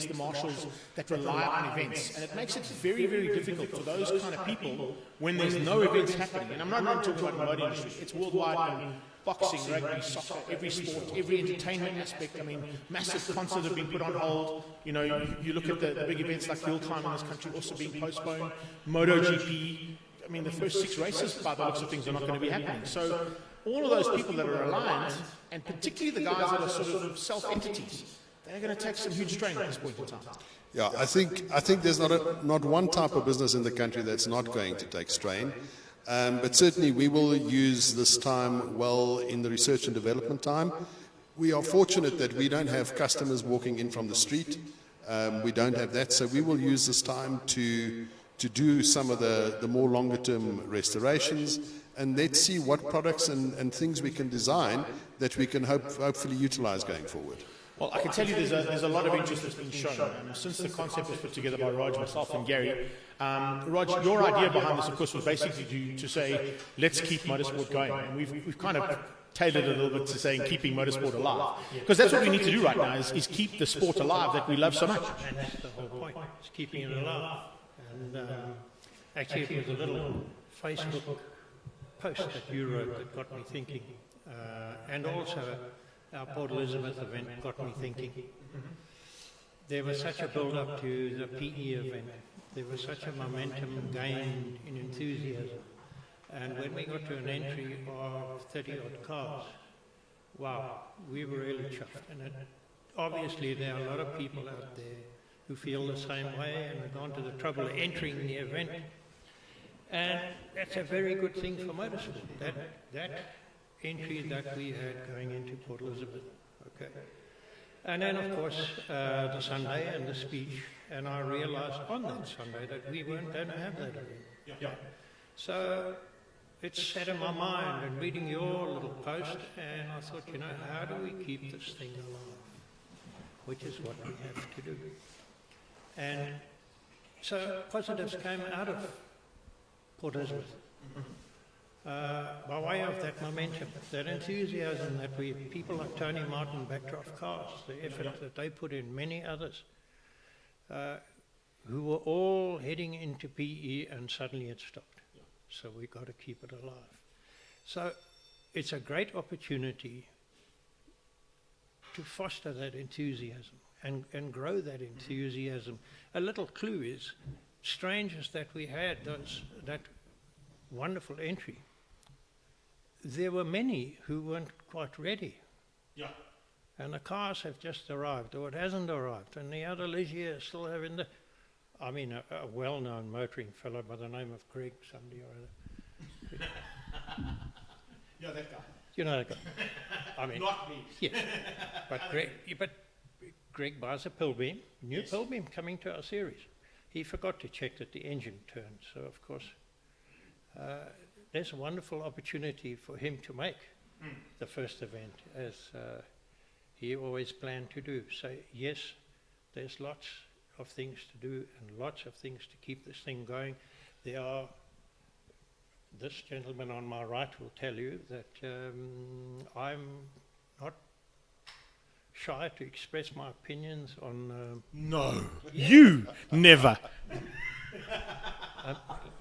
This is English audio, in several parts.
mechanics, the marshals that rely on events. And it makes it very, very difficult for those kind of people when there's no events happening. And I'm not only talking about the motor industry, it's worldwide in boxing, rugby, soccer, every sport, every entertainment aspect. I mean, massive concerts have been put on hold. You know, you look at the big events like hill climb in this country also being postponed. MotoGP, I mean, the first 6 races, by the looks of things, are not going to be happening. So all of those people that are reliant, and particularly the guys that are sort of self-entities, they're going to take some huge strain at this point in time. Yeah, I think there's not one type of business in the country that's not going to take strain. But certainly we will use this time well in the research and development time. We are fortunate that we don't have customers walking in from the street. We don't have that, so we will use this time to do some of the more longer term restorations, and let's see what products and things we can design that we can hopefully utilize going forward. Well, I can tell you there's a lot of interest that's been shown. Since the concept was put together by Rog, myself and Gary, Rog, your idea behind this, of course, was basically to say, let's keep motorsport going. And we've kind of tailored it a little bit to saying keeping motorsport alive. Because that's what we need to do right now, is keep the sport alive that we love so much. And that's the whole point, is keeping it alive. And actually, it was a little Facebook post that you wrote that got me thinking. And also, our Port Elizabeth event got me thinking. There was such a build-up to the PE event. There was such a momentum gained in enthusiasm. And when we got to an entry of 30-odd cars, wow, we were really chuffed. And obviously, there are a lot of people out there who feel the same way and have gone to the trouble of entering the event. And that's a very good thing for motorsport, that entry that we had going into Port Elizabeth. Okay. And then, of course, the Sunday and the speech, and I realized on that Sunday that we weren't going to have that event. Yeah. So it sat in my mind, and reading your little post, and I thought, you know, how do we keep this thing alive? Which is what we have to do. And so positives came out of Port Elizabeth. By way of that momentum, that enthusiasm that people like Tony Martin, Backdraft Cars, the effort that they put in, many others, who were all heading into PE, and suddenly it stopped. So we've got to keep it alive. So it's a great opportunity to foster that enthusiasm and grow that enthusiasm. A little clue is, strange as that we had that wonderful entry, there were many who weren't quite ready. Yeah. And the cars have just arrived, or it hasn't arrived, and the other Ligier still having a well-known motoring fellow by the name of Greg, somebody or other. Yeah, that guy. You know that guy? I mean, Not me. yeah. But Greg buys a Pilbeam, new Pilbeam coming to our series. He forgot to check that the engine turned, so of course, there's a wonderful opportunity for him to make the first event, as he always planned to do. So yes, there's lots of things to do and lots of things to keep this thing going. This gentleman on my right will tell you that I'm not shy to express my opinions on... No, you never.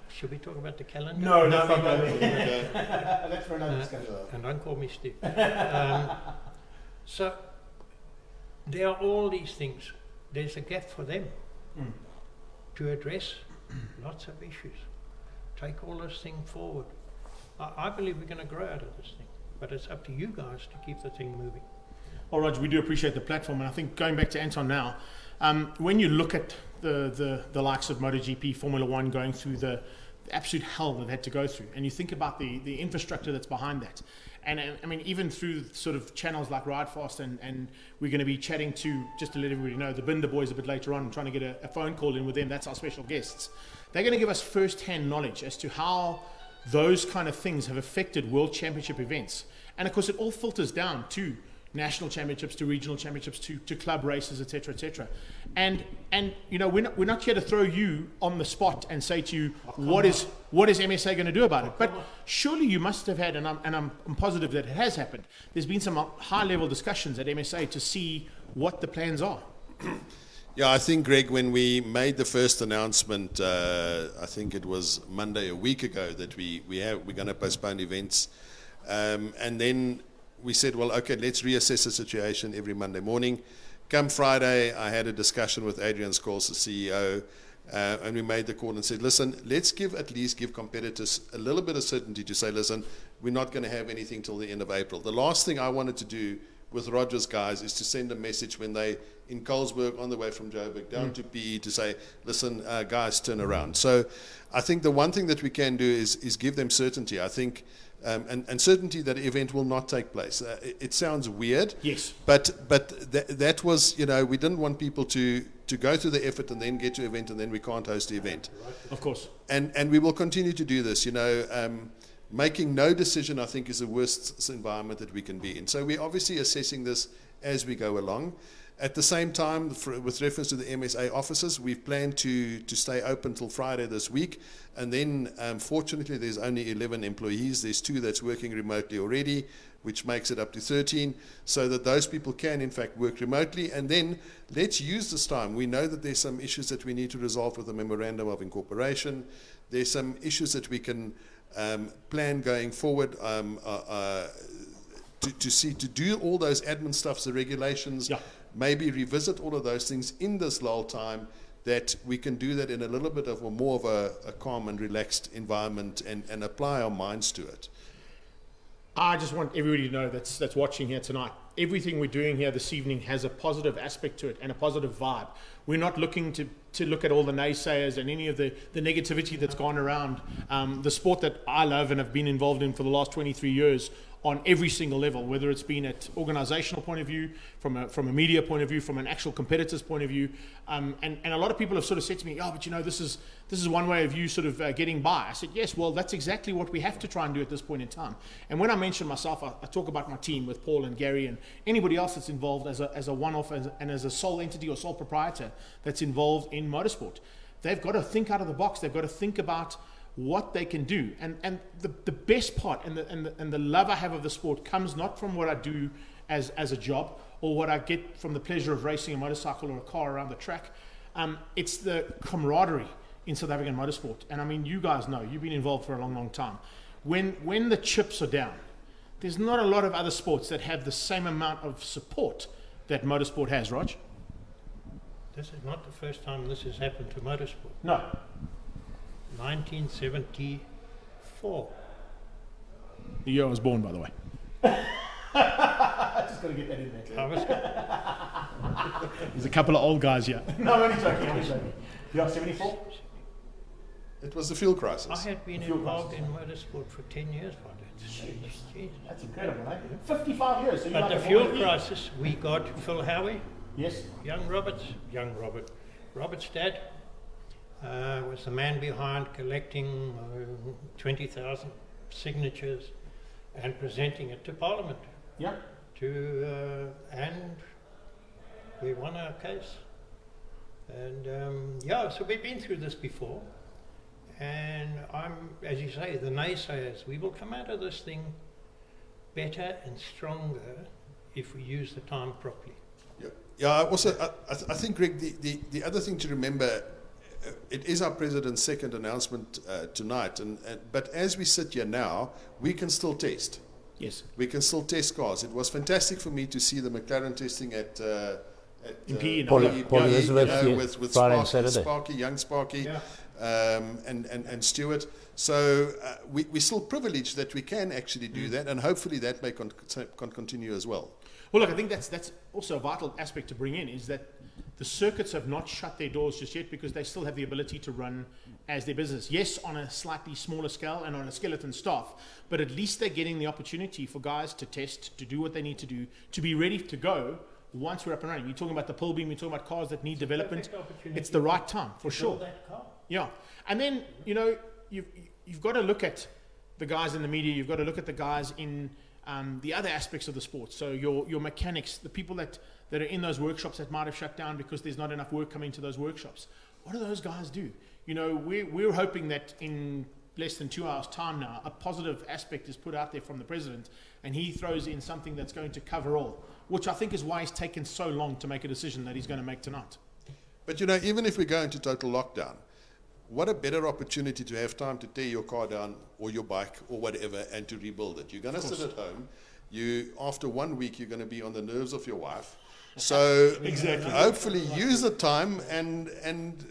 Should we talk about the calendar? No, that's for another discussion. And don't call me Steve. So there are all these things. There's a gap for them to address lots of issues. Take all this thing forward. I believe we're going to grow out of this thing, but it's up to you guys to keep the thing moving. Well, Roger, we do appreciate the platform, and I think going back to Anton now, when you look at the likes of MotoGP, Formula One going through the absolute hell that they had to go through, and you think about the infrastructure that's behind that, and I mean, even through sort of channels like Ride Fast, and we're going to be chatting to, just to let everybody know, the Binder boys a bit later on, trying to get a phone call in with them. That's our special guests. They're going to give us first-hand knowledge as to how those kind of things have affected World Championship events, and of course it all filters down to national championships, to regional championships, to club races, etc., etc. And you know, we're not here to throw you on the spot and say to you, what is MSA going to do about it? But surely you must have had, and I'm positive that it has happened, there's been some high-level discussions at MSA to see what the plans are. Yeah, I think, Greg, when we made the first announcement, I think it was Monday a week ago, that we're going to postpone events. And then we said, well, okay, let's reassess the situation every Monday morning. Come Friday, I had a discussion with Adrian Scholes, the CEO, and we made the call and said, listen, let's at least give competitors a little bit of certainty to say, listen, we're not going to have anything till the end of April. The last thing I wanted to do with Roger's guys is to send a message when they in Colesberg on the way from Joburg down to PE to say, listen, guys, turn around. So I think the one thing that we can do is give them certainty. I think, and certainty that the event will not take place. It sounds weird. Yes. But that was, we didn't want people to go through the effort and then get to the event and then we can't host the event. Of course. And we will continue to do this, Making no decision, I think, is the worst environment that we can be in. So we're obviously assessing this as we go along. At the same time, with reference to the MSA offices, we've planned to stay open till Friday this week. And then, fortunately, there's only 11 employees. There's 2 that's working remotely already, which makes it up to 13, so that those people can, in fact, work remotely. And then let's use this time. We know that there's some issues that we need to resolve with the Memorandum of Incorporation. There's some issues that we can plan going forward to do all those admin stuffs, the regulations, maybe revisit all of those things in this lull time, that we can do that in a little bit of more of a calm and relaxed environment and apply our minds to it. I just want everybody to know that's watching here tonight, everything we're doing here this evening has a positive aspect to it and a positive vibe. We're not looking to look at all the naysayers and any of the negativity that's gone around the sport that I love and have been involved in for the last 23 years on every single level, whether it's been at organizational point of view, from a media point of view, from an actual competitor's point of view. And a lot of people have sort of said to me, but this is one way of you sort of getting by. I said, yes, well, that's exactly what we have to try and do at this point in time. And when I mention myself, I talk about my team with Paul and Gary and anybody else that's involved as a one-off and as a sole entity or sole proprietor that's involved in motorsport. They've got to think out of the box. They've got to think about what they can do, and the best part and the love I have of the sport comes not from what I do as a job or what I get from the pleasure of racing a motorcycle or a car around the track. It's the camaraderie in South African motorsport, and I mean, you guys know, you've been involved for a long time. When the chips are down, there's not a lot of other sports that have the same amount of support that motorsport has, Rog. This is not the first time this has happened to motorsport. No. 1974. The year I was born, by the way. I just got to get that in there. There's a couple of old guys here. No, I'm only joking. You are 74? It was the fuel crisis. I had been involved in motorsport for 10 years by that. Jeez. That's incredible, eh? 55 years. So but the fuel crisis, we got Phil Howie. Yes. Robert's dad was the man behind collecting 20,000 signatures and presenting it to Parliament. Yeah. And we won our case. And so we've been through this before. And as you say, the naysayers, we will come out of this thing better and stronger if we use the time properly. Yeah. I think, Greg, the other thing to remember, it is our president's second announcement tonight, but as we sit here now, we can still test. Yes. We can still test cars. It was fantastic for me to see the McLaren testing at Paul Elizabeth with Friday and Saturday. Sparky, young Sparky, and Stuart. So we're still privileged that we can actually do that, and hopefully that may continue as well. Well, look, I think that's also a vital aspect to bring in, is that the circuits have not shut their doors just yet because they still have the ability to run as their business. Yes, on a slightly smaller scale and on a skeleton staff, but at least they're getting the opportunity for guys to test, to do what they need to do, to be ready to go once we're up and running. You're talking about the pull beam, you're talking about cars that need development. It's the right time, for sure. Yeah. And then, you've got to look at the guys in the media, you've got to look at the guys in the other aspects of the sport. So your mechanics, the people that are in those workshops that might have shut down because there's not enough work coming to those workshops. What do those guys do? We're hoping that in less than 2 hours' time now, a positive aspect is put out there from the president, and he throws in something that's going to cover all, which I think is why he's taken so long to make a decision that he's going to make tonight. But even if we go into total lockdown, what a better opportunity to have time to tear your car down or your bike or whatever and to rebuild it. You're going to sit at home. After 1 week, you're going to be on the nerves of your wife. So Exactly. hopefully use the time and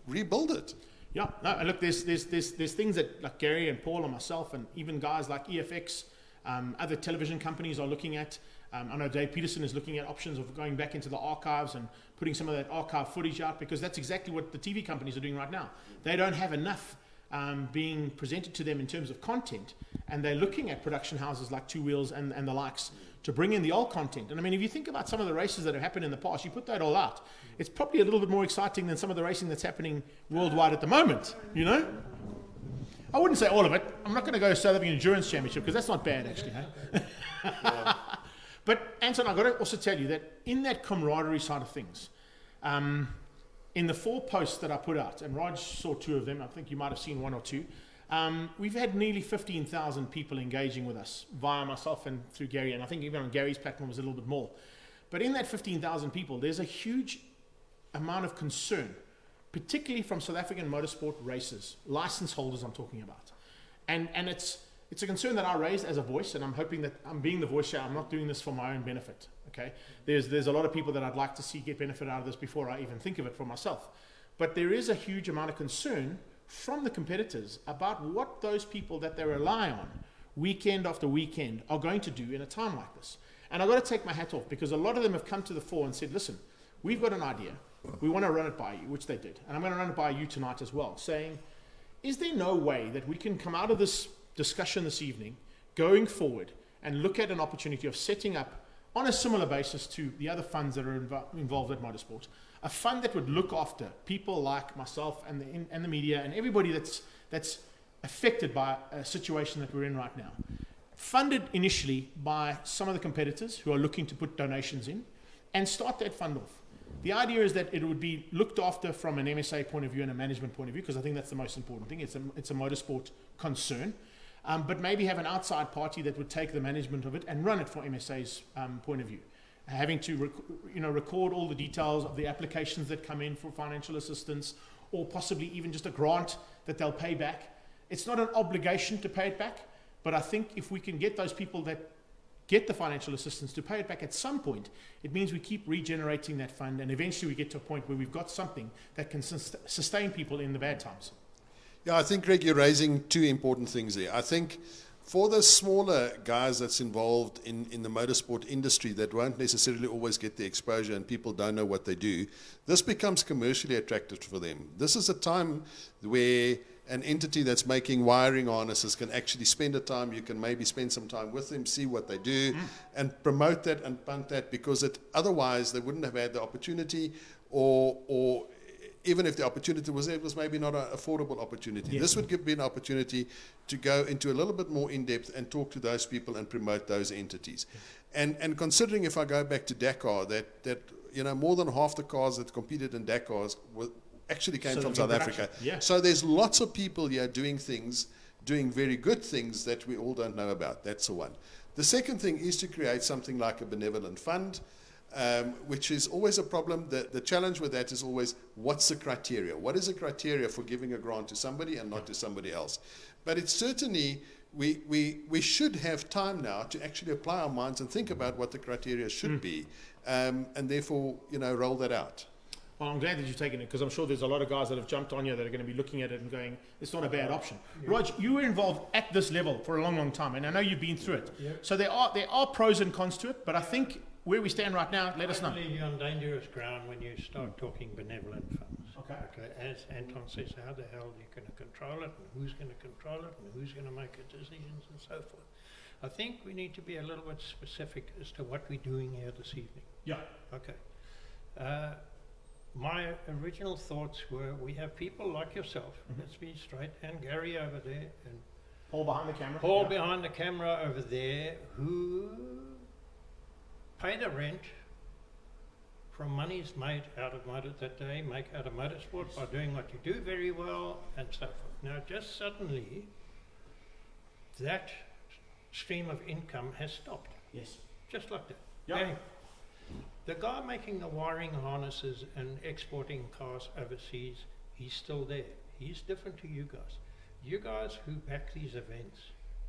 rebuild it. Yeah, no, and look, there's things that like Gary and Paul and myself and even guys like EFX, other television companies are looking at. I know Dave Peterson is looking at options of going back into the archives and putting some of that archive footage out, because that's exactly what the TV companies are doing right now. They don't have enough being presented to them in terms of content, and they're looking at production houses like Two Wheels and the likes to bring in the old content. And I mean, if you think about some of the races that have happened in the past, you put that all out, it's probably a little bit more exciting than some of the racing that's happening worldwide at the moment, I wouldn't say all of it. I'm not going to go South African Endurance Championship, because that's not bad, actually. Huh? But, Anton, I've got to also tell you that in that camaraderie side of things, in the 4 posts that I put out, and Raj saw 2 of them, I think you might have seen 1 or 2, we've had nearly 15,000 people engaging with us via myself and through Gary, and I think even on Gary's platform was a little bit more. But in that 15,000 people, there's a huge amount of concern, particularly from South African motorsport racers, license holders I'm talking about. And it's a concern that I raised as a voice, and I'm hoping that I'm being the voice here. I'm not doing this for my own benefit, okay? There's a lot of people that I'd like to see get benefit out of this before I even think of it for myself. But there is a huge amount of concern from the competitors about what those people that they rely on weekend after weekend are going to do in a time like this. And I've got to take my hat off, because a lot of them have come to the fore and said, listen, we've got an idea. We want to run it by you, which they did. And I'm going to run it by you tonight as well, saying, is there no way that we can come out of this discussion this evening, going forward, and look at an opportunity of setting up, on a similar basis to the other funds that are involved at Motorsport, a fund that would look after people like myself and the media and everybody that's affected by a situation that we're in right now. Funded initially by some of the competitors who are looking to put donations in, and start that fund off. The idea is that it would be looked after from an MSA point of view and a management point of view, because I think that's the most important thing. It's a motorsport concern. But maybe have an outside party that would take the management of it and run it for MSA's point of view, having to record all the details of the applications that come in for financial assistance, or possibly even just a grant that they'll pay back. It's not an obligation to pay it back, but I think if we can get those people that get the financial assistance to pay it back at some point, it means we keep regenerating that fund, and eventually we get to a point where we've got something that can sustain people in the bad times. Yeah, I think, Greg, you're raising 2 important things there. I think for the smaller guys that's involved in the motorsport industry that won't necessarily always get the exposure and people don't know what they do, this becomes commercially attractive for them. This is a time where an entity that's making wiring harnesses can actually spend a time, you can maybe spend some time with them, see what they do, and promote that and punt that, because otherwise they wouldn't have had the opportunity, or even if the opportunity was there, it was maybe not an affordable opportunity. Yes. This would give me an opportunity to go into a little bit more in-depth and talk to those people and promote those entities. Yes. And considering, if I go back to Dakar, that more than half the cars that competed in Dakars actually came from South Africa. Yeah. So there's lots of people here doing very good things that we all don't know about. That's the one. The second thing is to create something like a benevolent fund, which is always a problem. The challenge with that is always, what's the criteria? What is the criteria for giving a grant to somebody and not to somebody else? But it's certainly, we should have time now to actually apply our minds and think about what the criteria should be, and therefore, roll that out. Well, I'm glad that you've taken it, because I'm sure there's a lot of guys that have jumped on you that are going to be looking at it and going, it's not a bad option. Yeah. Raj, you were involved at this level for a long, long time, and I know you've been through it. Yeah. So there are pros and cons to it, but I think where we stand right now, let us know. I believe you're on dangerous ground when you start talking benevolent funds. Okay. As Anton says, how the hell are you going to control it, and who's going to control it, and who's going to make the decisions, and so forth. I think we need to be a little bit specific as to what we're doing here this evening. Yeah. Okay. My original thoughts were, we have people like yourself, let's be straight, and Gary over there, and Paul behind the camera. Paul behind the camera over there, who pay the rent from monies made out of out of motorsport by doing what you do very well, and so forth. Now, just suddenly, that stream of income has stopped. Yes. Just like that. Yeah. The guy making the wiring harnesses and exporting cars overseas, he's still there. He's different to you guys. You guys who back these events,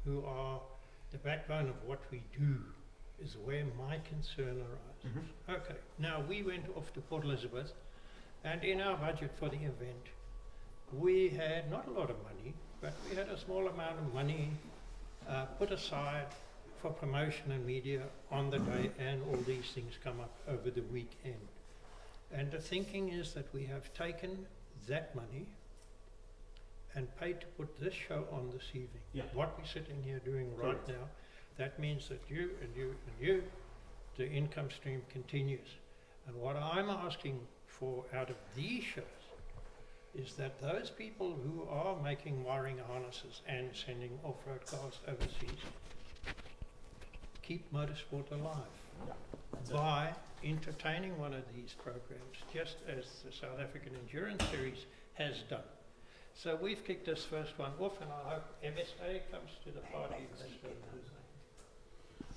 who are the backbone of what we do, is where my concern arises. Okay, now we went off to Port Elizabeth, and in our budget for the event, we had not a lot of money, but we had a small amount of money put aside for promotion and media on the day, and all these things come up over the weekend. And the thinking is that we have taken that money and paid to put this show on this evening. Yeah. What we're sitting here doing right now, that means that you and you and you, the income stream continues. And what I'm asking for out of these shows is that those people who are making wiring harnesses and sending off-road cars overseas keep motorsport alive by entertaining one of these programs, just as the South African Endurance Series has done. So we've kicked this first one off, and I hope MSA comes to the party.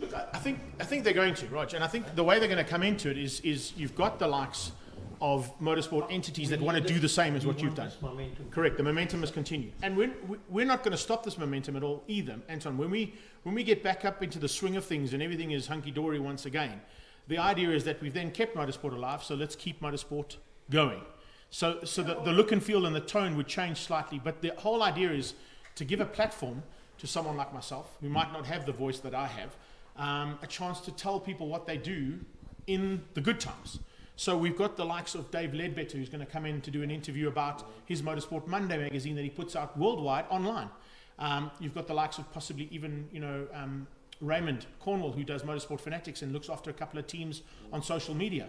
Look, I think they're going to, Rog, and I think the way they're going to come into it is you've got the likes of motorsport entities that want to do the same as what you've done. Correct. The momentum must continue, and we're not going to stop this momentum at all either, Anton. When we get back up into the swing of things and everything is hunky dory once again, the idea is that we've then kept motorsport alive. So let's keep motorsport going. So the look and feel and the tone would change slightly, but the whole idea is to give a platform to someone like myself who might not have the voice that I have, a chance to tell people what they do in the good times. So we've got the likes of Dave Ledbetter, who's going to come in to do an interview about his Motorsport Monday magazine that he puts out worldwide online. You've got the likes of possibly even, Raymond Cornwall, who does Motorsport Fanatics and looks after a couple of teams on social media.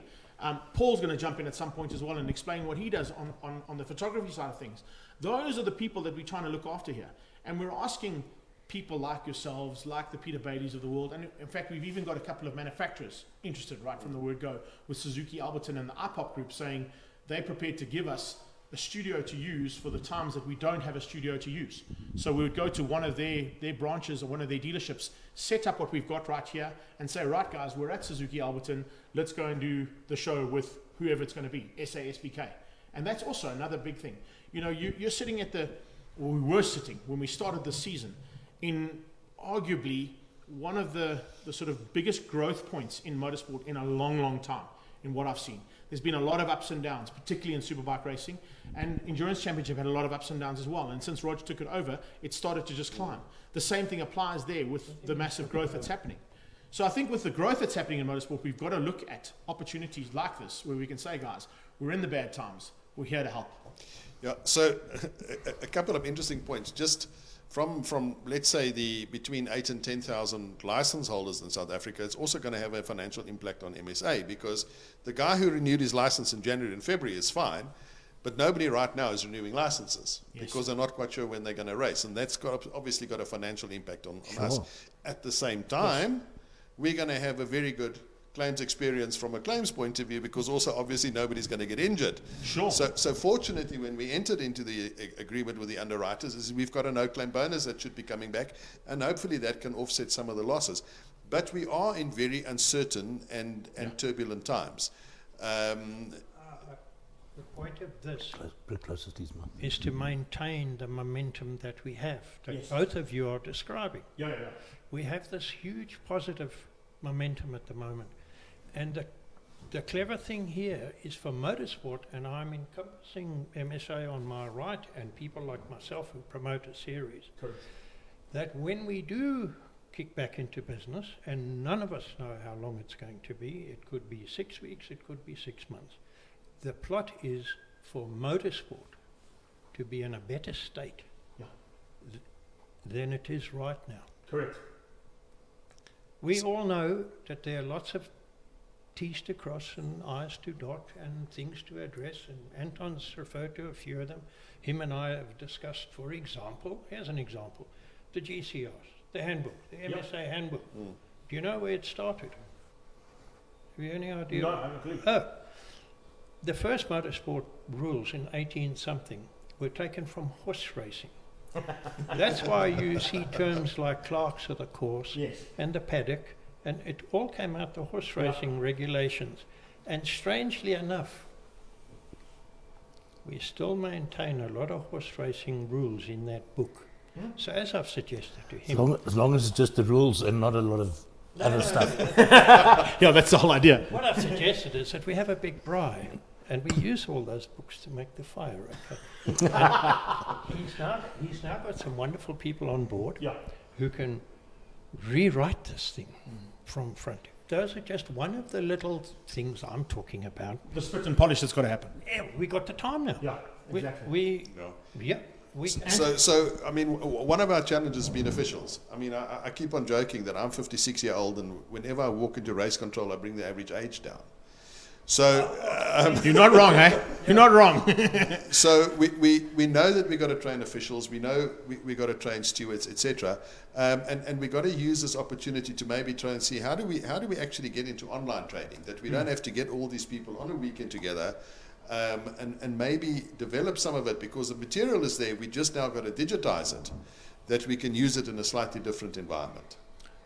Paul's going to jump in at some point as well and explain what he does on the photography side of things. Those are the people that we're trying to look after here. And we're asking people like yourselves, like the Peter Baileys of the world, and in fact we've even got a couple of manufacturers interested right from the word go, with Suzuki, Alberton and the iPop group, saying they're prepared to give us a studio to use for the times that we don't have a studio to use. So we would go to one of their branches or one of their dealerships, set up what we've got right here and say, right guys, we're at Suzuki Alberton, let's go and do the show with whoever it's going to be, SASBK. And that's also another big thing. You're sitting or we were sitting when we started this season in arguably one of the sort of biggest growth points in motorsport in a long, long time, in what I've seen. There's been a lot of ups and downs, particularly in superbike racing, and Endurance Championship had a lot of ups and downs as well. And since Roger took it over, it started to just climb. The same thing applies there with the massive growth that's happening. So I think with the growth that's happening in motorsport, we've got to look at opportunities like this, where we can say, guys, we're in the bad times, we're here to help. Yeah, so a couple of interesting points. Just from let's say between 8 and 10,000 license holders in South Africa, it's also going to have a financial impact on MSA, because the guy who renewed his license in January and February is fine, but nobody right now is renewing licenses because they're not quite sure when they're going to race, and that's obviously got a financial impact on us. At the same time, we're going to have a very good claims experience from a claims point of view, because also obviously nobody's going to get injured. Sure. So fortunately, when we entered into the agreement with the underwriters, is we've got a no claim bonus that should be coming back, and hopefully that can offset some of the losses. But we are in very uncertain and turbulent times. The point of this is to maintain the momentum that we have, that both of you are describing. We have this huge positive momentum at the moment. And the clever thing here is for motorsport, and I'm encompassing MSA on my right and people like myself who promote a series, that when we do kick back into business, and none of us know how long it's going to be, it could be 6 weeks, it could be 6 months. The plot is for motorsport to be in a better state than it is right now. Correct. We all know that there are lots of T's to cross and I's to dot and things to address, and Anton's referred to a few of them. Him and I have discussed, for example, here's an example, the GCRs, the handbook, the MSA handbook. Do you know where it started? Have you any idea? No, I don't believe. The first motorsport rules in 18-something were taken from horse racing. That's why you see terms like clerks of the course and the paddock And it all came out the horse racing regulations. And strangely enough, we still maintain a lot of horse racing rules in that book. So as I've suggested to him... As long as it's just the rules and not a lot of other stuff. Yeah, that's the whole idea. What I've suggested is that we have a big braai and we use all those books to make the fire, okay? And he's now got some wonderful people on board who can rewrite this thing from front. Those are just one of the little things I'm talking about. The spit and polish that's got to happen. Yeah, we got the time now. Yeah, exactly. So I mean, one of our challenges has been officials. I mean, I keep on joking that I'm 56-year-old, and whenever I walk into race control, I bring the average age down. So you're not wrong, eh? You're not wrong. So we know that we got to train officials. We know we got to train stewards, etc. And we got to use this opportunity to maybe try and see how do we actually get into online training, that we don't have to get all these people on a weekend together. And maybe develop some of it, because the material is there. We just now got to digitize it, that we can use it in a slightly different environment.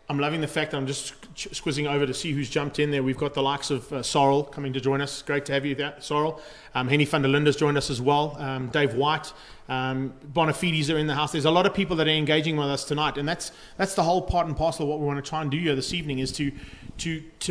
I'm loving the fact that I'm just squizzing over to see who's jumped in there. We've got the likes of Sorrel coming to join us. Great to have you there, Sorrel. Henny van der Linde's joined us as well. Dave White, Bonafides are in the house. There's a lot of people that are engaging with us tonight, and that's the whole part and parcel of what we want to try and do here this evening, is to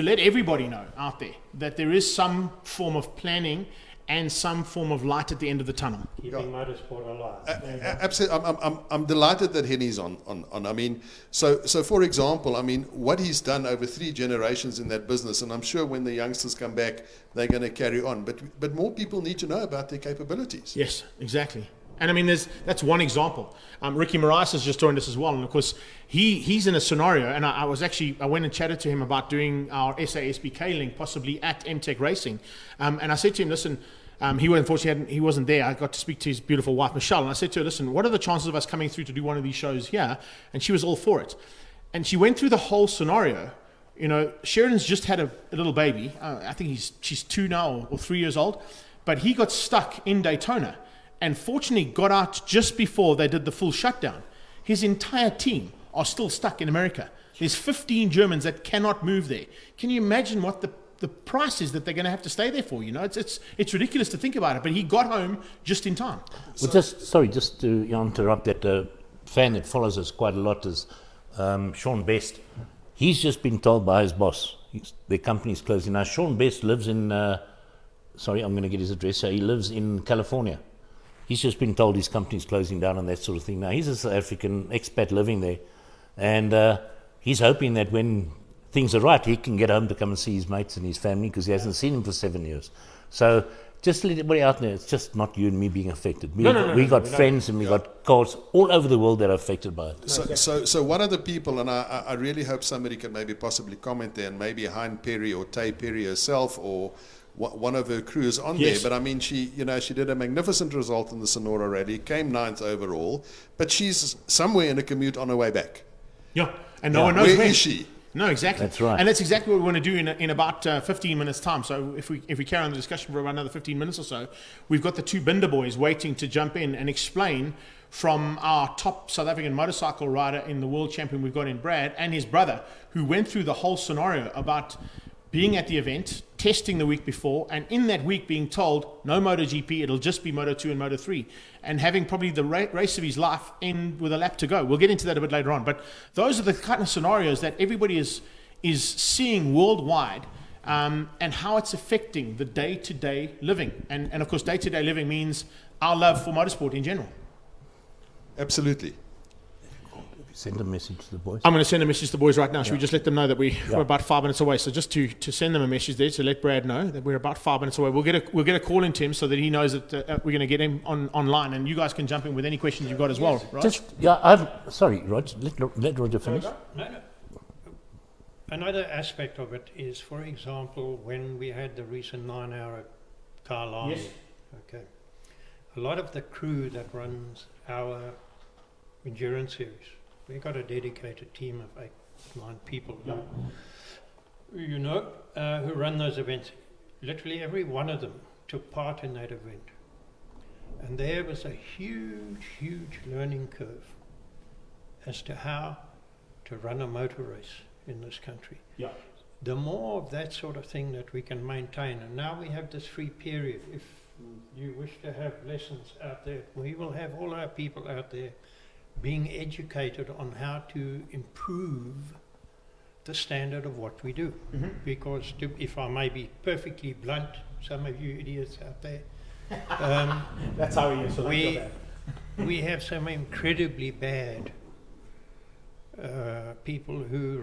let everybody know out there that there is some form of planning and some form of light at the end of the tunnel. Keeping motorsport alive. Absolutely. I'm delighted that Henny's on. I mean, so for example, I mean, what he's done over 3 generations in that business, and I'm sure when the youngsters come back, they're going to carry on. But more people need to know about their capabilities. Yes, exactly. And I mean, that's one example. Ricky Morais has just joined us as well, and of course he's in a scenario. And I went and chatted to him about doing our SASBK link possibly at MTech Racing, and I said to him, listen. He wasn't there. I got to speak to his beautiful wife, Michelle, and I said to her, listen, what are the chances of us coming through to do one of these shows here? And she was all for it. And she went through the whole scenario. You know, Sheridan's just had a little baby. I think she's 2 now or 3 years old. But he got stuck in Daytona and fortunately got out just before they did the full shutdown. His entire team are still stuck in America. There's 15 Germans that cannot move there. Can you imagine what the price is that they're going to have to stay there for? You know, it's ridiculous to think about it, but he got home just in time. Well, just to interrupt, that fan that follows us quite a lot is Sean Best. He's just been told by his boss their company's closing. Now, Sean Best lives in, I'm going to get his address. He lives in California. He's just been told his company's closing down and that sort of thing. Now, he's a South African expat living there, and he's hoping that when things are right, he can get home to come and see his mates and his family, because he hasn't seen him for 7 years. So just to let everybody out there, it's just not you and me being affected. We got friends and we got cars all over the world that are affected by it. So one of the people, and I really hope somebody can maybe possibly comment there, and maybe Hein Perry or Tay Perry herself or one of her crew is on there. But I mean, she did a magnificent result in the Sonora Rally, came 9th overall, but she's somewhere in a commute on her way back. Yeah, and no one knows where is she? No, exactly. That's right. And that's exactly what we want to do in about 15 minutes' time. So if we carry on the discussion for about another 15 minutes or so, we've got the 2 Binder boys waiting to jump in and explain from our top South African motorcycle rider in the world champion we've got in Brad, and his brother, who went through the whole scenario about being at the event, testing the week before, and in that week being told, no MotoGP, it'll just be Moto2 and Moto3, and having probably the race of his life end with a lap to go. We'll get into that a bit later on, but those are the kind of scenarios that everybody is seeing worldwide, and how it's affecting the day-to-day living. And of course, day-to-day living means our love for motorsport in general. Absolutely. Send a message to the boys. I'm going to send a message to the boys right now. Should we just let them know that we're about 5 minutes away? So just to send them a message there to let Brad know that we're about 5 minutes away. We'll get a call into him so that he knows that we're going to get him online, and you guys can jump in with any questions you've got as well. Right? Sorry, Rog. Let Roger finish. No. Another aspect of it is, for example, when we had the recent 9-hour car. Yes. Okay. A lot of the crew that runs our endurance series, we got a dedicated team of 8-9 people who run those events. Literally every one of them took part in that event. And there was a huge learning curve as to how to run a motor race in this country. Yeah. The more of that sort of thing that we can maintain, and now we have this free period. If you wish to have lessons out there, we will have all our people out there being educated on how to improve the standard of what we do. Because if I may be perfectly blunt, some of you idiots out there, That's how he is. So we have some incredibly bad people who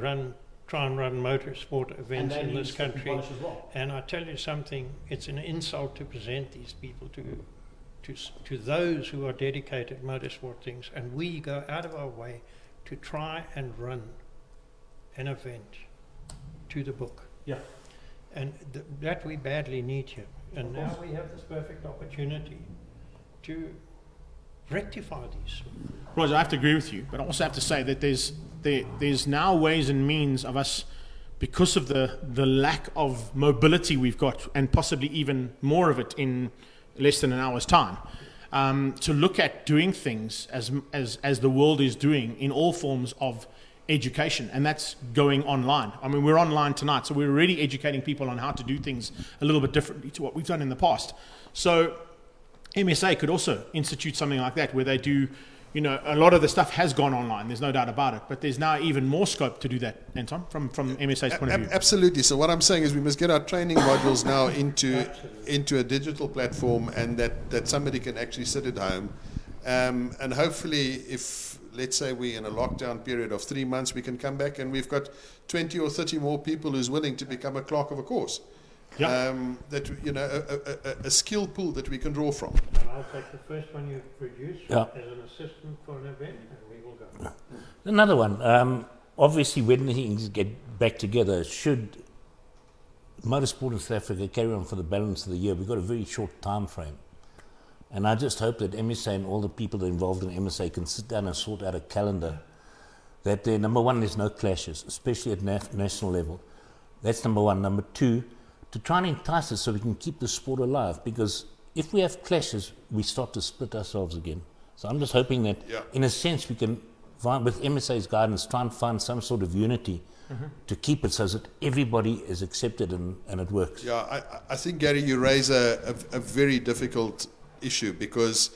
try and run motorsport events in this country. As well. And I tell you something, it's an insult to present these people to those who are dedicated motorsport things, and we go out of our way to try and run an event to the book. Yeah. And that we badly need here. And now we have this perfect opportunity to rectify these. Roger, I have to agree with you, but I also have to say that there's now ways and means of us, because of the lack of mobility we've got, and possibly even more of it in less than an hour's time, to look at doing things as the world is doing in all forms of education, and that's going online. I mean, we're online tonight, so we're already educating people on how to do things a little bit differently to what we've done in the past. So MSA could also institute something like that, where they do, you know, a lot of the stuff has gone online, there's no doubt about it, but there's now even more scope to do that, Anton, from MSA's point of view. Absolutely. So what I'm saying is we must get our training modules now into a digital platform, and that somebody can actually sit at home. And hopefully, if, let's say, we're in a lockdown period of 3 months, we can come back and we've got 20 or 30 more people who's willing to become a clerk of a course. Yeah. That, you know, a skill pool that we can draw from. And I'll take the first one you produce as an assistant for an event, and we will go. Another one. Obviously, when things get back together, should motorsport in South Africa carry on for the balance of the year, we've got a very short time frame. And I just hope that MSA and all the people that are involved in MSA can sit down and sort out a calendar that there, number one, there's no clashes, especially at national level. That's number one. Number two, to try and entice us so we can keep the sport alive, because if we have clashes, we start to split ourselves again. So I'm just hoping that, in a sense, we can, with MSA's guidance, try and find some sort of unity to keep it so that everybody is accepted and it works. Yeah, I think, Gary, you raise a very difficult issue, because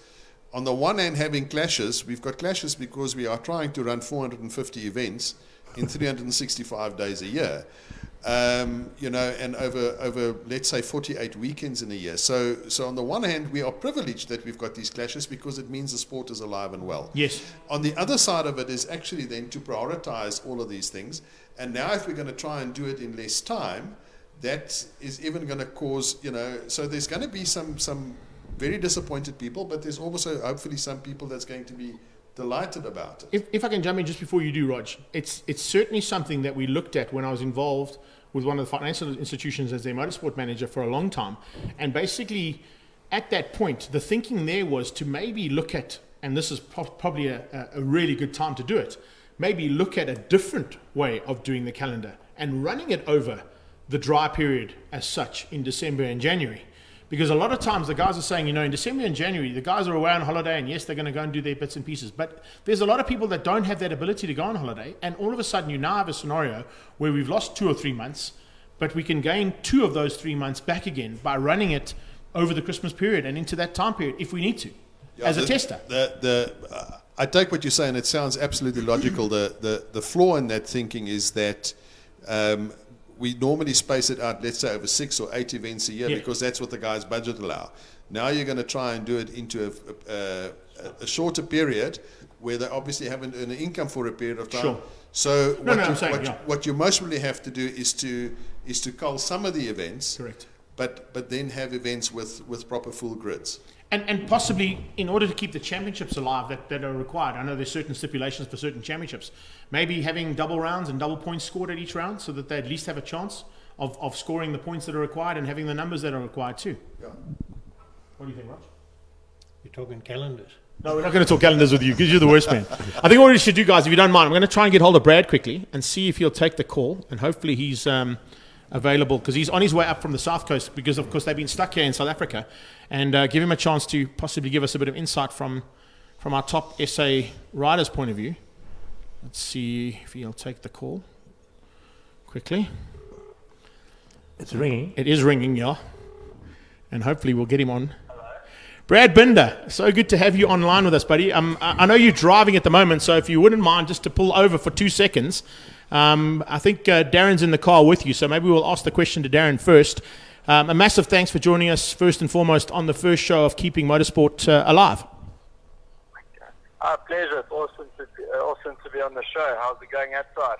on the one hand, having clashes, we've got clashes because we are trying to run 450 events in 365 days a year, you know, and over let's say 48 weekends in a year. So on the one hand, we are privileged that we've got these clashes because it means the sport is alive and well. Yes. On the other side of it is actually then to prioritize all of these things. And now if we're going to try and do it in less time, that is even going to cause, you know, so there's going to be some very disappointed people, but there's also hopefully some people that's going to be delighted about it. If I can jump in just before you do, Rog, it's certainly something that we looked at when I was involved with one of the financial institutions as their motorsport manager for a long time. And basically, at that point, the thinking there was to maybe look at, and this is probably a really good time to do it, maybe look at a different way of doing the calendar and running it over the dry period as such in December and January. Because a lot of times the guys are saying, you know, in December and January, the guys are away on holiday, and yes, they're going to go and do their bits and pieces. But there's a lot of people that don't have that ability to go on holiday. And all of a sudden, you now have a scenario where we've lost 2 or 3 months, but we can gain 2 of those 3 months back again by running it over the Christmas period and into that time period if we need to, as a tester. I take what you say, and it sounds absolutely logical. The flaw in that thinking is that we normally space it out, let's say, over 6 or 8 events a year, because that's what the guys' budget allow. Now you're going to try and do it into a shorter period where they obviously haven't earned an income for a period of time. Sure. So what you most really have to do is to cull some of the events. Correct. But then have events with proper full grids. And possibly, in order to keep the championships alive that are required, I know there's certain stipulations for certain championships, maybe having double rounds and double points scored at each round so that they at least have a chance of scoring the points that are required and having the numbers that are required too. Yeah. What do you think, Raj? You're talking calendars. No, we're not going to talk calendars with you because you're the worst man. I think what we should do, guys, if you don't mind, I'm going to try and get hold of Brad quickly and see if he'll take the call, and hopefully he's available, because he's on his way up from the South Coast, because of course they've been stuck here in South Africa, and give him a chance to possibly give us a bit of insight from our top SA riders' point of view. Let's see if he'll take the call. quickly. It's ringing. It is ringing, yeah. And hopefully we'll get him on. Brad Binder, so good to have you online with us, buddy. I know you're driving at the moment, so if you wouldn't mind just to pull over for 2 seconds. I think Darren's in the car with you, so maybe we'll ask the question to Darryn first. A massive thanks for joining us first and foremost on the first show of Keeping Motorsport Alive. Pleasure. It's awesome to be on the show. How's it going outside?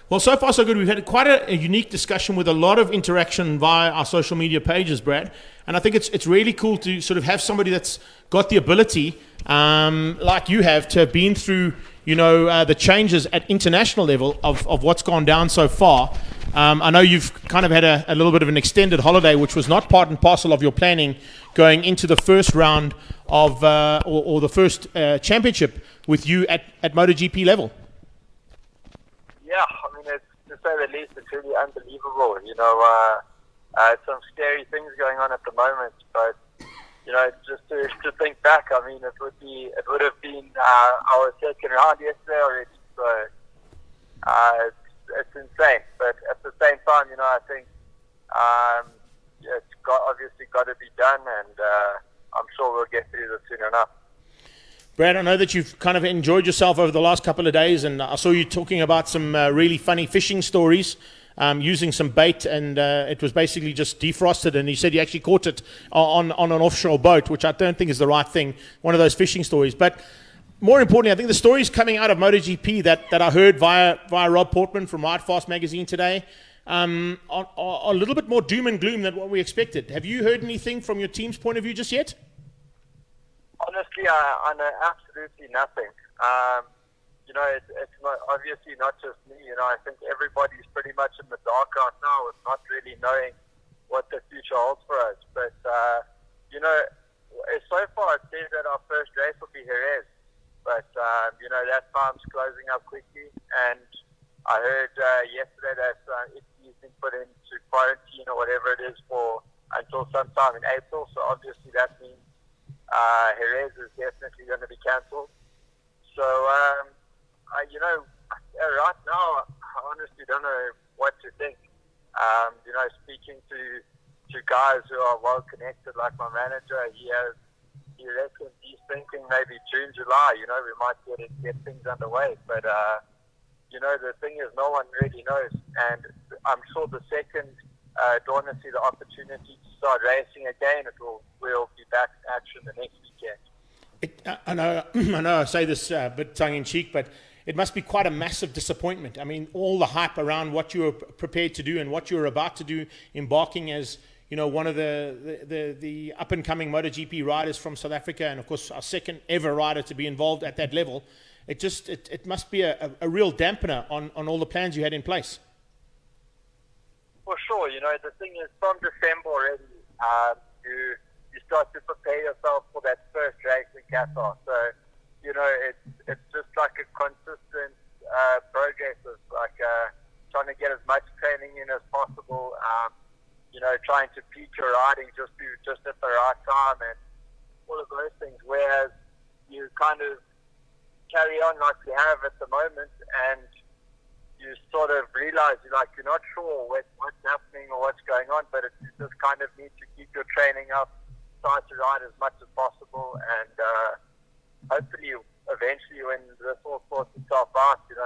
Well, so far so good. We've had quite a unique discussion with a lot of interaction via our social media pages, Brad. And I think it's really cool to sort of have somebody that's got the ability, like you have, to have been through, the changes at international level of what's gone down so far. I know you've kind of had a little bit of an extended holiday, which was not part and parcel of your planning going into the first round of or the first championship with you at MotoGP level. Yeah, I mean, to say the least, it's really unbelievable. Some scary things going on at the moment, but just to think back, I mean, it would have been our second round yesterday already. So it's insane, but at the same time, I think it's obviously got to be done, and I'm sure we'll get through this soon enough. Brad, I know that you've kind of enjoyed yourself over the last couple of days, and I saw you talking about some really funny fishing stories, using some bait, and it was basically just defrosted, and you said you actually caught it on an offshore boat, which I don't think is the right thing, one of those fishing stories. But more importantly, I think the stories coming out of MotoGP that I heard via Rob Portman from Ride Fast magazine today are a little bit more doom and gloom than what we expected. Have you heard anything from your team's point of view just yet? Honestly, I know absolutely nothing. It's obviously not just me. I think everybody's pretty much in the dark right now with not really knowing what the future holds for us. But, so far it seems that our first race will be Jerez. But, that time's closing up quickly. And I heard yesterday that he's been put into quarantine or whatever it is until sometime in April. So obviously that means Jerez is definitely going to be cancelled. So, right now, I honestly don't know what to think. Speaking to guys who are well connected, like my manager, he reckons he's thinking maybe June, July. We might get things underway. But the thing is, no one really knows. And I'm sure the second Dawn will see the opportunity to start racing again, we'll be back in action the next weekend. I know I say this a bit tongue-in-cheek, but it must be quite a massive disappointment. I mean, all the hype around what you were prepared to do and what you were about to do, embarking as one of the up-and-coming MotoGP riders from South Africa, and of course our second ever rider to be involved at that level. It must be a real dampener on all the plans you had in place. For sure, the thing is, from December already, you start to prepare yourself for that first race in Qatar. So, it's just like a consistent progress of trying to get as much training in as possible. Trying to peak your riding just at the right time and all of those things. Whereas you kind of carry on like you have at the moment, and you sort of realize you're not sure what's happening or what's going on, but you just kind of need to keep your training up, try to ride as much as possible, and hopefully eventually when this all sorts itself out, you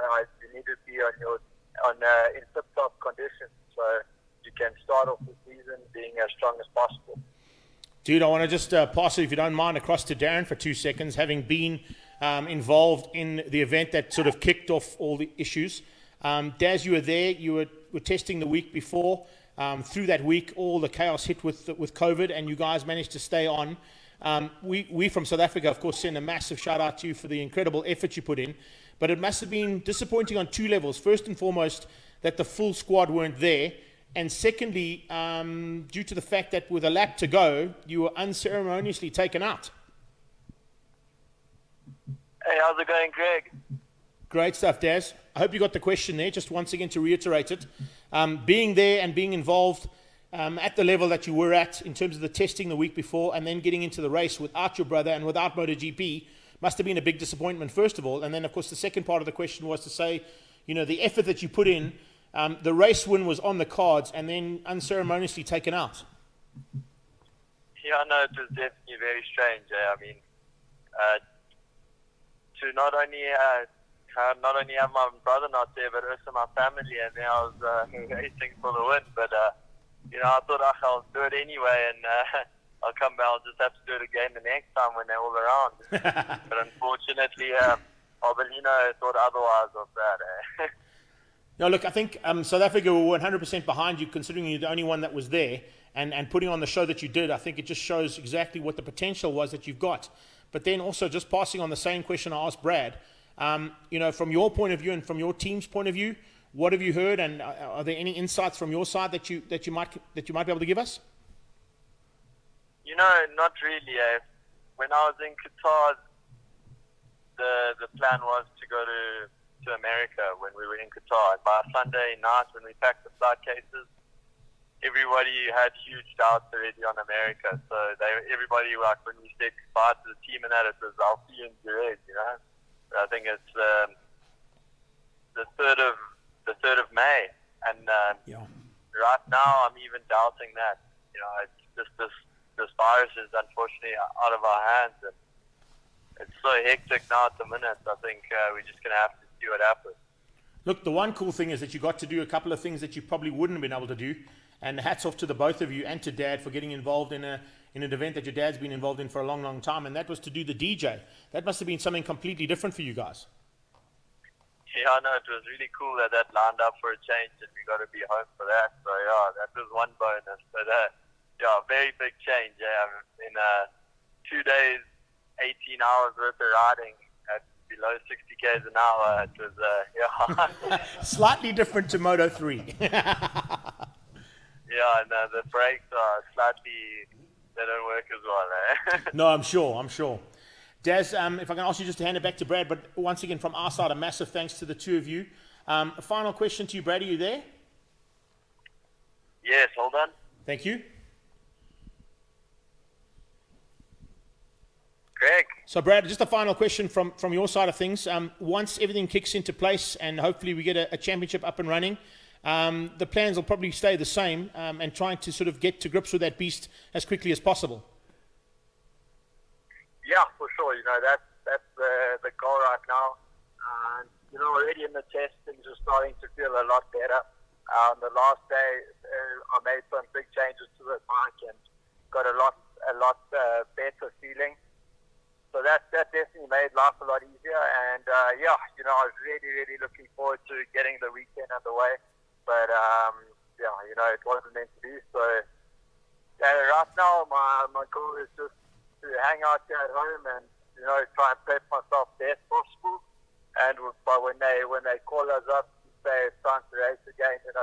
need to be in tip-top condition so you can start off the season being as strong as possible. Dude, I want to just pass it, if you don't mind, across to Darryn for 2 seconds, having been involved in the event that sort of kicked off all the issues. Daz, you were there. You were testing the week before. Through that week, all the chaos hit with COVID, and you guys managed to stay on. We from South Africa, of course, send a massive shout out to you for the incredible effort you put in. But it must have been disappointing on two levels. First and foremost, that the full squad weren't there. And secondly, due to the fact that with a lap to go, you were unceremoniously taken out. Hey, how's it going, Greg? Great stuff, Daz. I hope you got the question there. Just once again to reiterate it. Being there and being involved at the level that you were at in terms of the testing the week before and then getting into the race without your brother and without MotoGP must have been a big disappointment, first of all. And then, of course, the second part of the question was to say, the effort that you put in The race win was on the cards and then unceremoniously taken out. Yeah, no, it was definitely very strange. I mean, to not only have my brother not there, but also my family, and then I was racing for the win. But I thought I'll do it anyway, and I'll just have to do it again the next time when they're all around. But unfortunately, Albelino thought otherwise of that. No, look, I think South Africa were 100% behind you, considering you're the only one that was there, and putting on the show that you did. I think it just shows exactly what the potential was that you've got. But then also, just passing on the same question I asked Brad, from your point of view and from your team's point of view, what have you heard, and are there any insights from your side that you might be able to give us? Not really. When I was in Qatar, the plan was to go to America when we were in Qatar. By Sunday night, when we packed the flight cases, everybody had huge doubts already on America. So everybody, like, when we said goodbye to the team and that, it was, I'll see you in Darryn, But I think it's the 3rd of May, and right now I'm even doubting that. It's just this virus is unfortunately out of our hands, and it's so hectic now at the minute. I think we're just going to have to see what happens. Look, the one cool thing is that you got to do a couple of things that you probably wouldn't have been able to do, and hats off to the both of you and to Dad for getting involved in an event that your dad's been involved in for a long, long time, and that was to do the DJ. That must have been something completely different for you guys. Yeah, no, it was really cool that lined up for a change, and we got to be home for that. So yeah, that was one bonus. But very big change. In 2 days, 18 hours worth of riding at below 60 k's an hour. It was Slightly different to Moto 3. Yeah, no, the brakes are slightly, they don't work as well. No, I'm sure. Daz, if I can ask you just to hand it back to Brad, but once again, from our side, a massive thanks to the two of you. A final question to you, Brad, are you there? Yes, hold on. Thank you. Greg? So, Brad, just a final question from your side of things. Once everything kicks into place and hopefully we get a championship up and running, the plans will probably stay the same, and trying to sort of get to grips with that beast as quickly as possible. Yeah, for sure. That's the goal right now. And, already in the test, things are starting to feel a lot better. On the last day, I made some big changes to the bike and got a lot better feeling. So that definitely made life a lot easier. And, I was really, really looking forward to getting the weekend underway. But, it wasn't meant to be. So, right now, my goal is just to hang out here at home and, try and prep myself best possible. And but when they call us up and say it's time to race again, then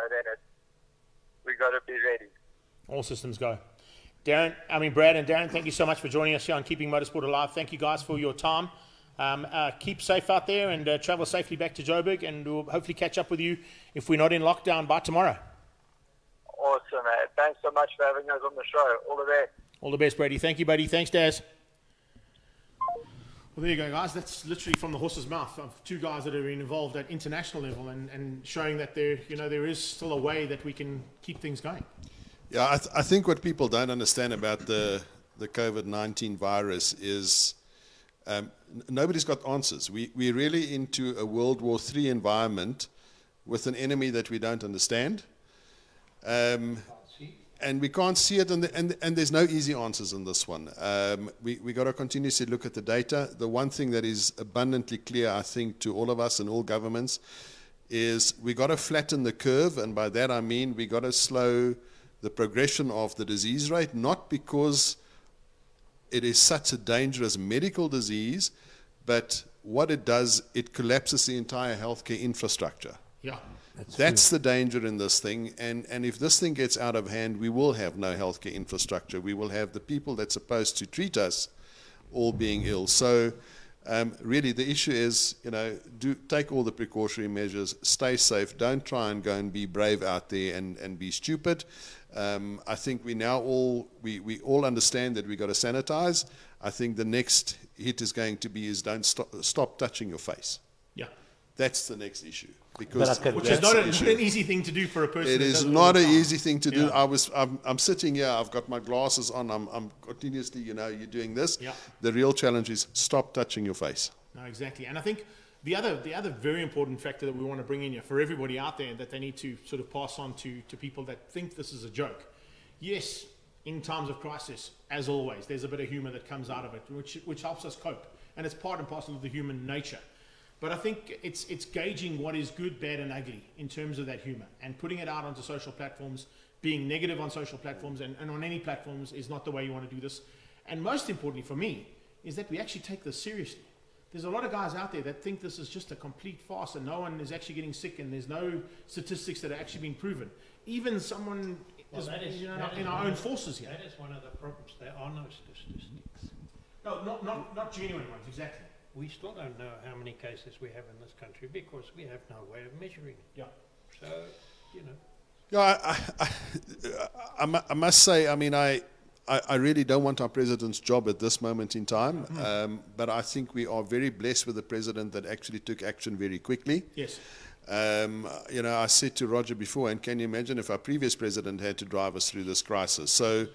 we got to be ready. All systems go. Brad and Darryn, thank you so much for joining us here on Keeping Motorsport Alive. Thank you guys for your time. Keep safe out there and travel safely back to Joburg, and we'll hopefully catch up with you if we're not in lockdown by tomorrow. Awesome, man. Thanks so much for having us on the show. All the best. All the best, Brady. Thank you, buddy. Thanks, Daz. Well, there you go, guys. That's literally from the horse's mouth of two guys that are involved at international level and showing that there is still a way that we can keep things going. Yeah, I think what people don't understand about the COVID-19 virus is nobody's got answers. We're really into a World War III environment with an enemy that we don't understand. And we can't see it, and there's no easy answers in this one. We got to continuously look at the data. The one thing that is abundantly clear, I think, to all of us and all governments is we got to flatten the curve, and by that I mean we got to slow the progression of the disease rate, not because it is such a dangerous medical disease, but what it does, it collapses the entire healthcare infrastructure. Yeah. That's the danger in this thing, and if this thing gets out of hand, we will have no healthcare infrastructure. We will have the people that's supposed to treat us all being ill. So really the issue is, take all the precautionary measures, stay safe, don't try and go and be brave out there and be stupid. I think we now we all understand that we got to sanitize. I think the next hit is going to be don't stop touching your face. Yeah. That's the next issue. But I Because can- Which is that's not the issue. an easy thing to do for a person. It that is does all not the an time. easy thing to do. Yeah. I'm sitting here. I've got my glasses on. I'm continuously, you're doing this. Yeah. The real challenge is stop touching your face. No, exactly. And I think the other very important factor that we want to bring in here for everybody out there that they need to sort of pass on to people that think this is a joke. Yes, in times of crisis, as always, there's a bit of humor that comes out of it, which helps us cope. And it's part and parcel of the human nature. But I think it's gauging what is good, bad, and ugly in terms of that humor and putting it out onto social platforms. Being negative on social platforms and on any platforms is not the way you want to do this. And most importantly for me is that we actually take this seriously. There's a lot of guys out there that think this is just a complete farce and no one is actually getting sick and there's no statistics that are actually being proven. Even someone in our own forces here. That is one of the problems. There are no statistics. No, not genuine ones, exactly. We still don't know how many cases we have in this country because we have no way of measuring it. Yeah. So, Yeah, I must say, I mean, I really don't want our president's job at this moment in time, but I think we are very blessed with a president that actually took action very quickly. Yes. I said to Roger before, and can you imagine if our previous president had to drive us through this crisis? So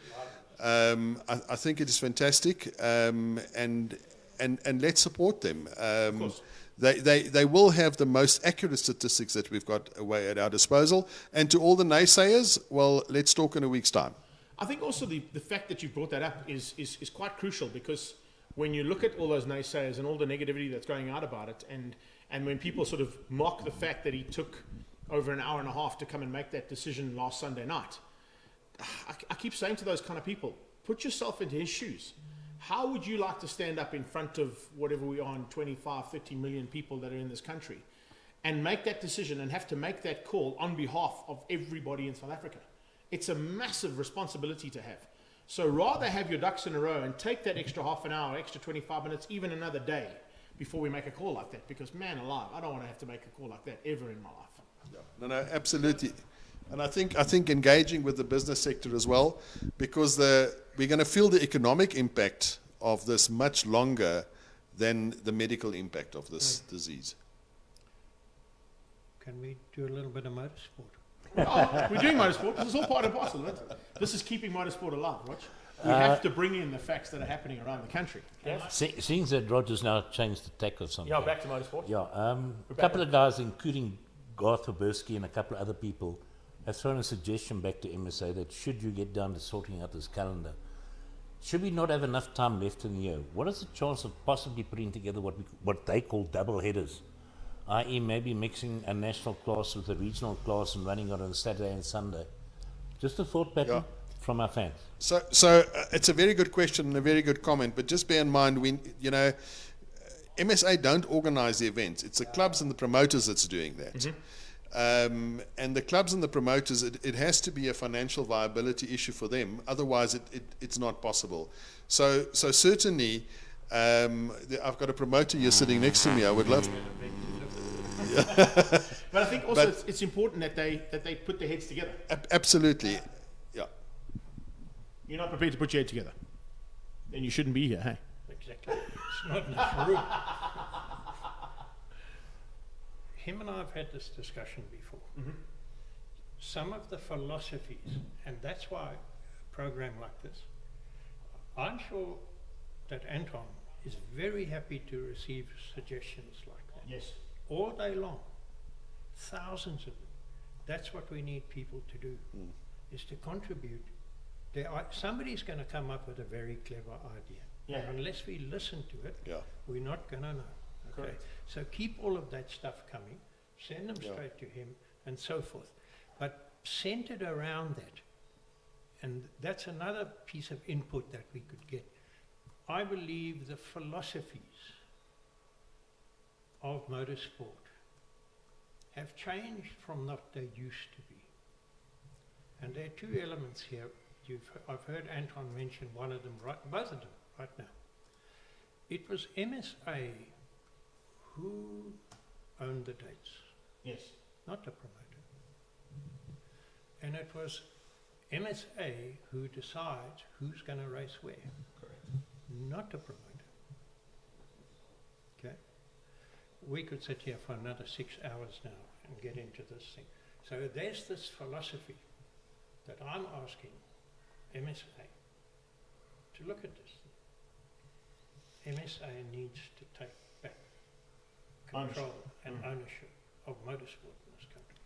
I think it is fantastic, and let's support them. Of course. They will have the most accurate statistics that we've got away at our disposal. And to all the naysayers, well, let's talk in a week's time. I think also the fact that you brought that up is quite crucial because when you look at all those naysayers and all the negativity that's going out about it, and when people sort of mock the fact that he took over an hour and a half to come and make that decision last Sunday night, I keep saying to those kind of people, put yourself into his shoes. How would you like to stand up in front of whatever we are in 25, 30 million people that are in this country and make that decision and have to make that call on behalf of everybody in South Africa? It's a massive responsibility to have. So rather have your ducks in a row and take that extra half an hour, extra 25 minutes, even another day before we make a call like that. Because man alive, I don't want to have to make a call like that ever in my life. No, absolutely. And I think engaging with the business sector as well, because we're going to feel the economic impact of this much longer than the medical impact of this disease. can we do a little bit of motorsport? Oh, we're doing motorsport. This is all part and parcel of it. This is keeping motorsport alive, Rog. We have to bring in the facts that are happening around the country. Seeing that Roger's now changed the tack or something. Yeah, back to motorsport. Yeah, a couple of guys, including Garth Pearcee and a couple of other people, have thrown a suggestion back to MSA that should you get down to sorting out this calendar, should we not have enough time left in the year? What is the chance of possibly putting together what they call double headers, i.e. maybe mixing a national class with a regional class and running it on Saturday and Sunday? Just a thought pattern from our fans. So it's a very good question and a very good comment, but just bear in mind, MSA don't organize the events. It's the clubs and the promoters that's doing that. Mm-hmm. And the clubs and the promoters, it has to be a financial viability issue for them. Otherwise, it's not possible. So certainly, I've got a promoter here sitting next to me. I would love. But I think also it's important that they put their heads together. Absolutely, yeah. You're not prepared to put your head together, then you shouldn't be here, hey? Exactly. It's not enough room. Him and I have had this discussion before. Mm-hmm. Some of the philosophies, and that's why a program like this, I'm sure that Anton is very happy to receive suggestions like that. Yes. All day long. Thousands of them. That's what we need people to do, is to contribute. Somebody's going to come up with a very clever idea. Yeah. And unless we listen to it, we're not going to know. Okay. Correct. So keep all of that stuff coming, send them straight to him, and so forth. But centered around that, and that's another piece of input that we could get. I believe the philosophies of motorsport have changed from what they used to be. And there are two elements here. I've heard Anton mention one of them, both of them right now. It was MSA who owned the dates, Yes. not the promoter. And it was MSA who decides who's going to race where, Correct. not the promoter. Okay. we could sit here for another 6 hours now and get into this thing. So there's this philosophy that I'm asking MSA to look at this. MSA needs to take back control and ownership of motorsport in this country.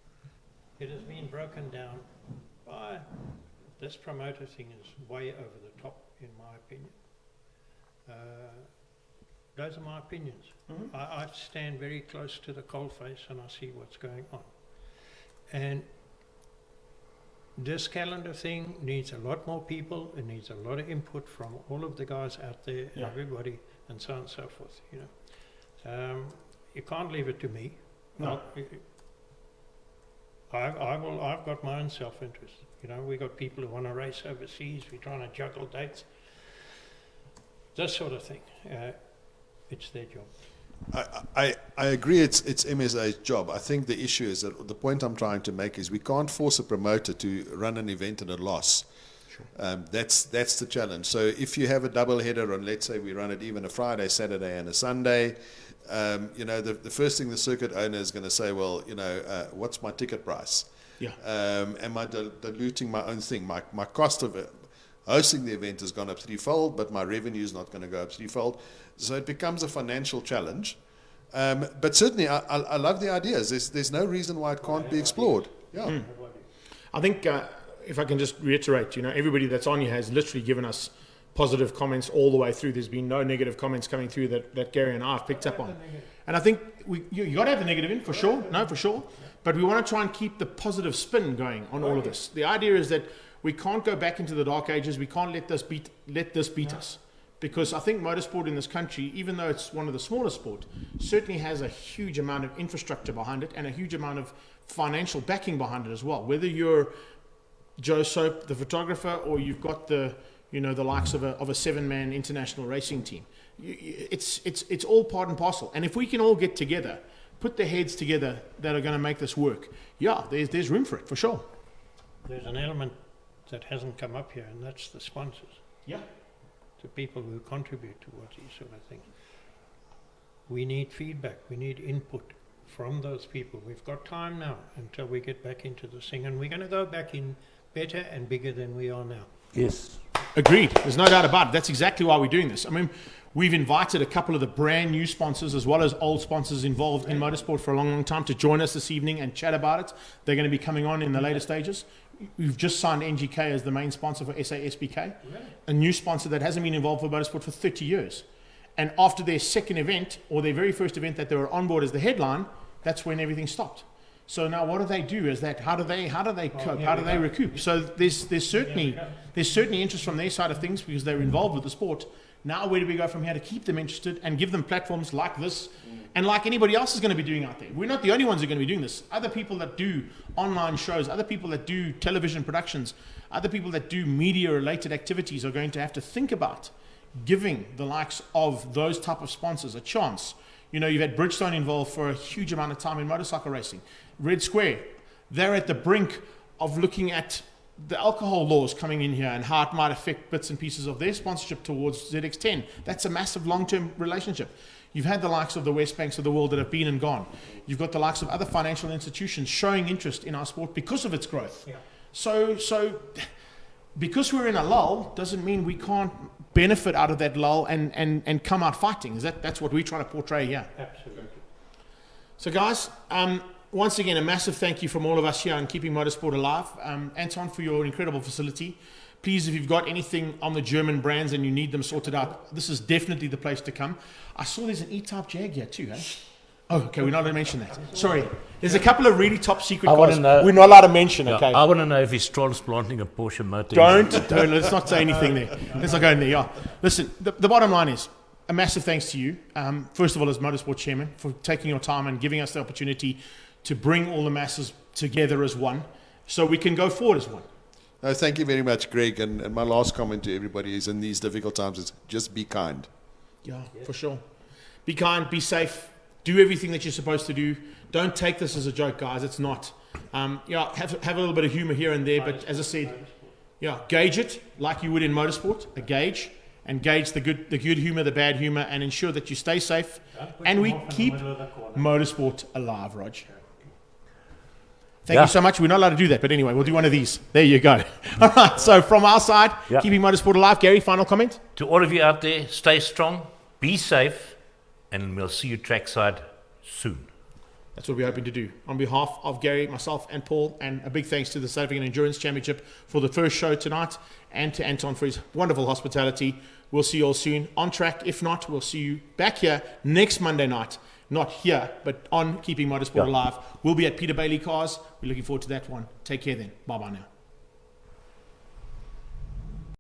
It has been broken down by this promoter thing is way over the top, in my opinion. Those are my opinions. I stand very close to the coalface and I see what's going on. And this calendar thing needs a lot more people. It needs a lot of input from all of the guys out there, everybody, and so on and so forth. You know, you can't leave it to me. No. I've got my own self-interest. You know, we got people who want to race overseas. We're trying to juggle dates. This sort of thing. It's their job. I agree it's MSA's job. I think the issue is that the point I'm trying to make is we can't force a promoter to run an event at a loss. Sure. That's the challenge. So if you have a double header on, let's say we run it even a Friday, Saturday and a Sunday, you know, the first thing the circuit owner is going to say, well, you know, what's my ticket price? Yeah. Am I diluting my own thing? My cost of it, hosting the event has gone up threefold, but my revenue is not going to go up threefold. So it becomes a financial challenge. But certainly, I love the ideas. There's no reason why it can't be explored. Yeah. I think if I can just reiterate, you know, everybody that's on here has literally given us positive comments all the way through. There's been no negative comments coming through that Gary and I have picked up on. And I think you got to have the negative in, for sure. No, for sure. But we want to try and keep the positive spin going on all of this. The idea is that we can't go back into the dark ages. We can't let this beat us. Because I think motorsport in this country, even though it's one of the smaller sport, certainly has a huge amount of infrastructure behind it and a huge amount of financial backing behind it as well. Whether you're Joe Soap, the photographer, or you've got the likes of a 7-man international racing team, it's all part and parcel. And if we can all get together, put the heads together that are going to make this work, there's room for it, for sure. There's an element that hasn't come up here, and that's the sponsors. Yeah. To people who contribute towards these sort of things. We need feedback, we need input from those people. We've got time now until we get back into this thing, and we're going to go back in better and bigger than we are now. Yes. Agreed. There's no doubt about it. That's exactly why we're doing this. I mean, we've invited a couple of the brand new sponsors as well as old sponsors involved in motorsport for a long, long time to join us this evening and chat about it. They're going to be coming on in the later stages. We've just signed NGK as the main sponsor for SASBK, a new sponsor that hasn't been involved with motorsport for 30 years. And after their second event, or their very first event that they were on board as the headline, that's when everything stopped. So now what do they do? How do they cope? How do they recoup? So there's certainly interest from their side of things because they're involved with the sport. Now where do we go from here to keep them interested and give them platforms like this and like anybody else is going to be doing out there? We're not the only ones who are going to be doing this. Other people that do online shows, other people that do television productions, other people that do media-related activities are going to have to think about giving the likes of those type of sponsors a chance. You know, you've had Bridgestone involved for a huge amount of time in motorcycle racing. Red Square, they're at the brink of looking at the alcohol laws coming in here and how it might affect bits and pieces of their sponsorship towards ZX10. That's a massive long-term relationship. You've had the likes of the West Banks of the world that have been and gone. You've got the likes of other financial institutions showing interest in our sport because of its growth. Yeah. So because we're in a lull doesn't mean we can't benefit out of that lull and come out fighting. That's what we're trying to portray here. Absolutely. So guys, once again, a massive thank you from all of us here on Keeping Motorsport Alive. Anton, for your incredible facility. Please, if you've got anything on the German brands and you need them sorted out, this is definitely the place to come. I saw there's an E-Type Jag here too, eh? Oh, okay, we're not allowed to mention that. Sorry. There's a couple of really top secret cars we're not allowed to mention, okay? I want to know if he's transplanting a Porsche motor. Don't, let's not say anything there. Let's not go in there, yeah. Listen, the bottom line is, a massive thanks to you, first of all, as Motorsport Chairman, for taking your time and giving us the opportunity to bring all the masses together as one, so we can go forward as one. No, thank you very much, Greg. And my last comment to everybody is, in these difficult times, is just be kind. Yeah, for sure. Be kind, be safe, do everything that you're supposed to do. Don't take this as a joke, guys. It's not. Have a little bit of humor here and there, but as I said, gauge it like you would in motorsport, a gauge, and gauge the good humor, the bad humor, and ensure that you stay safe. And we keep motorsport alive, Rog. Thank you so much. We're not allowed to do that, but anyway, we'll do one of these. There you go. All right, so from our side, keeping motorsport alive. Gary, final comment? To all of you out there, stay strong, be safe, and we'll see you trackside soon. That's what we're hoping to do. On behalf of Gary, myself, and Paul, and a big thanks to the South African Endurance Championship for the first show tonight, and to Anton for his wonderful hospitality. We'll see you all soon on track. If not, we'll see you back here next Monday night. Not here, but on Keeping Motorsport Alive. We'll be at Peter Bailey Cars. We're looking forward to that one. Take care then. Bye-bye now.